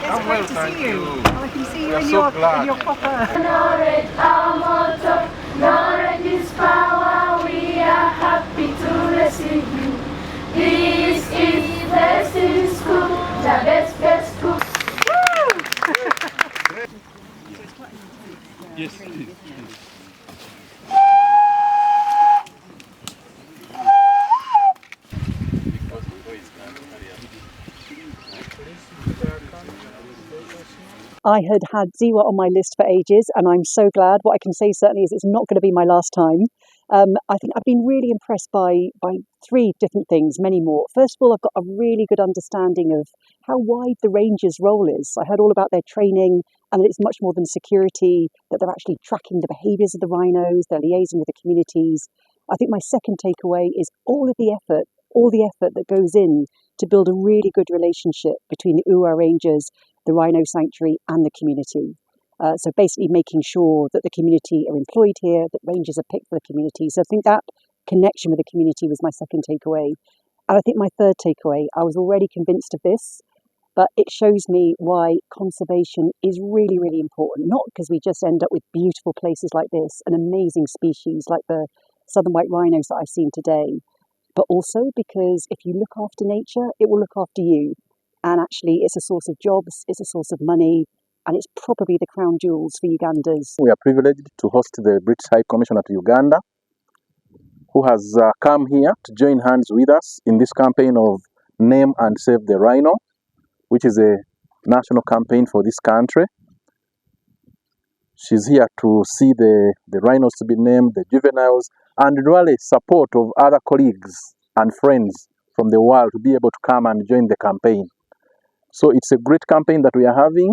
I'm well, thank you. Well, I can see you in so your proper. Knowledge, our motto. Knowledge is power. We are happy to receive you. This is Blessing School, the best school. Yes, please. I had Ziwa on my list for ages, and I'm so glad. What I can say certainly is it's not going to be my last time. I think I've been really impressed by three different things, many more. First of all, I've got a really good understanding of how wide the ranger's role is. I heard all about their training, and that it's much more than security, that they're actually tracking the behaviours of the rhinos, they're liaising with the communities. I think my second takeaway is all the effort that goes in to build a really good relationship between the Uwa Rangers, the Rhino Sanctuary and the community. So basically making sure that the community are employed here, that rangers are picked for the community. So I think that connection with the community was my second takeaway. And I think my third takeaway, I was already convinced of this, but it shows me why conservation is really, really important. Not because we just end up with beautiful places like this and amazing species like the southern white rhinos that I've seen today, but also because if you look after nature, it will look after you. And actually, it's a source of jobs, it's a source of money, and it's probably the crown jewels for Ugandans. We are privileged to host the British High Commissioner to Uganda, who has come here to join hands with us in this campaign of Name and Save the Rhino, which is a national campaign for this country. She's here to see the rhinos to be named, the juveniles, and really support of other colleagues and friends from the world to be able to come and join the campaign. So it's a great campaign that we are having.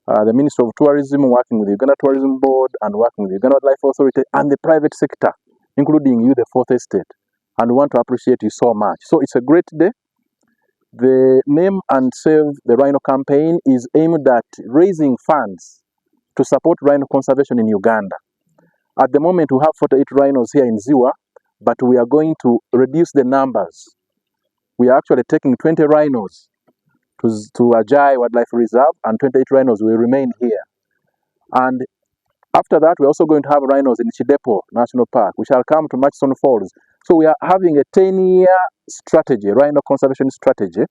The Ministry of Tourism working with the Uganda Tourism Board and working with the Uganda Wildlife Authority and the private sector, including you, the Fourth Estate. And we want to appreciate you so much. So it's a great day. The Name and Save the Rhino campaign is aimed at raising funds to support rhino conservation in Uganda. At the moment, we have 48 rhinos here in Ziwa, but we are going to reduce the numbers. We are actually taking 20 rhinos to Ajai Wildlife Reserve, and 28 rhinos will remain here. And after that, we're also going to have rhinos in Chidepo National Park. We shall come to Murchison Falls. So we are having a 10-year strategy, rhino conservation strategy,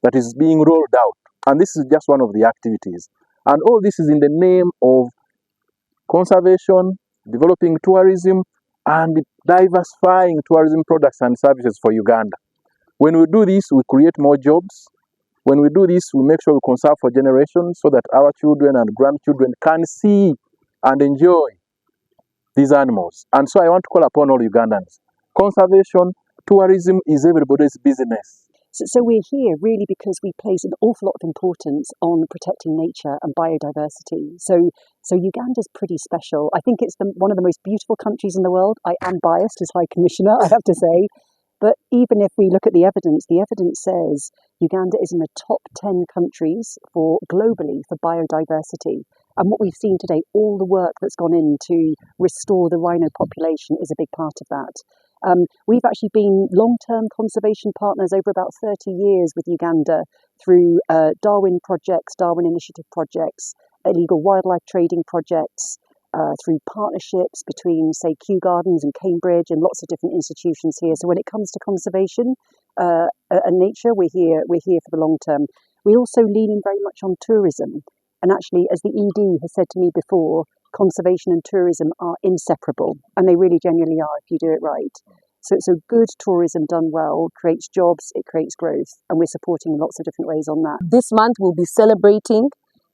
that is being rolled out. And this is just one of the activities. And all this is in the name of conservation, developing tourism, and diversifying tourism products and services for Uganda. When we do this, we create more jobs. When we do this, we make sure we conserve for generations so that our children and grandchildren can see and enjoy these animals. And so I want to call upon all Ugandans. Conservation, tourism is everybody's business. So we're here really because we place an awful lot of importance on protecting nature and biodiversity. So Uganda's pretty special. I think it's one of the most beautiful countries in the world. I am biased as High Commissioner, I have to say. But even if we look at the evidence says Uganda is in the top 10 countries globally for biodiversity. And what we've seen today, all the work that's gone in to restore the rhino population is a big part of that. We've actually been long-term conservation partners over about 30 years with Uganda through Darwin projects, Darwin Initiative projects, illegal wildlife trading projects, through partnerships between, say, Kew Gardens and Cambridge and lots of different institutions here. So when it comes to conservation and nature, we're here for the long term. We also lean in very much on tourism. And actually, as the ED has said to me before, conservation and tourism are inseparable. And they really genuinely are if you do it right. So good tourism done well creates jobs, it creates growth. And we're supporting in lots of different ways on that. This month we'll be celebrating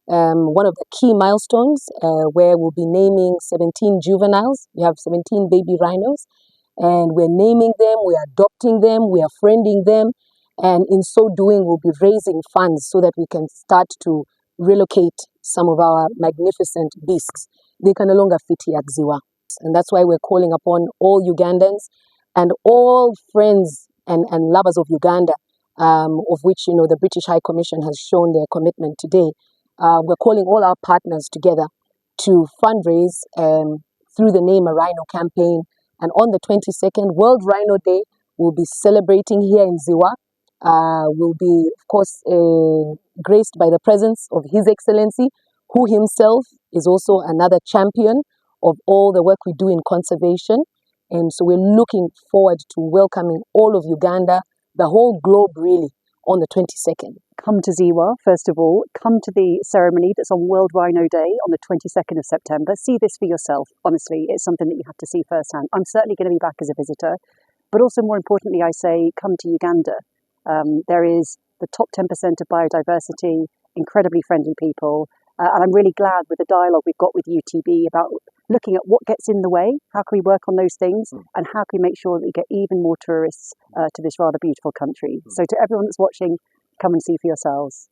one of the key milestones where we'll be naming 17 juveniles. We have 17 baby rhinos, and we're naming them, we're adopting them, we are friending them, and in so doing we'll be raising funds so that we can start to relocate some of our magnificent beasts. They can no longer fit here at Ziwa, and that's why we're calling upon all Ugandans and all friends and lovers of Uganda, of which the British High Commission has shown their commitment today. We're calling all our partners together to fundraise through the Name a Rhino campaign. And on the 22nd, World Rhino Day, we'll be celebrating here in Ziwa will be, of course, graced by the presence of His Excellency, who himself is also another champion of all the work we do in conservation. And so we're looking forward to welcoming all of Uganda, the whole globe really, on the 22nd. Come to Ziwa, first of all. Come to the ceremony that's on World Rhino Day on the 22nd of September. See this for yourself. Honestly, it's something that you have to see firsthand. I'm certainly going to be back as a visitor. But also, more importantly, I say, come to Uganda. There is the top 10% of biodiversity, incredibly friendly people. And I'm really glad with the dialogue we've got with UTB about looking at what gets in the way, how can we work on those things, and how can we make sure that we get even more tourists to this rather beautiful country. So to everyone that's watching, come and see for yourselves.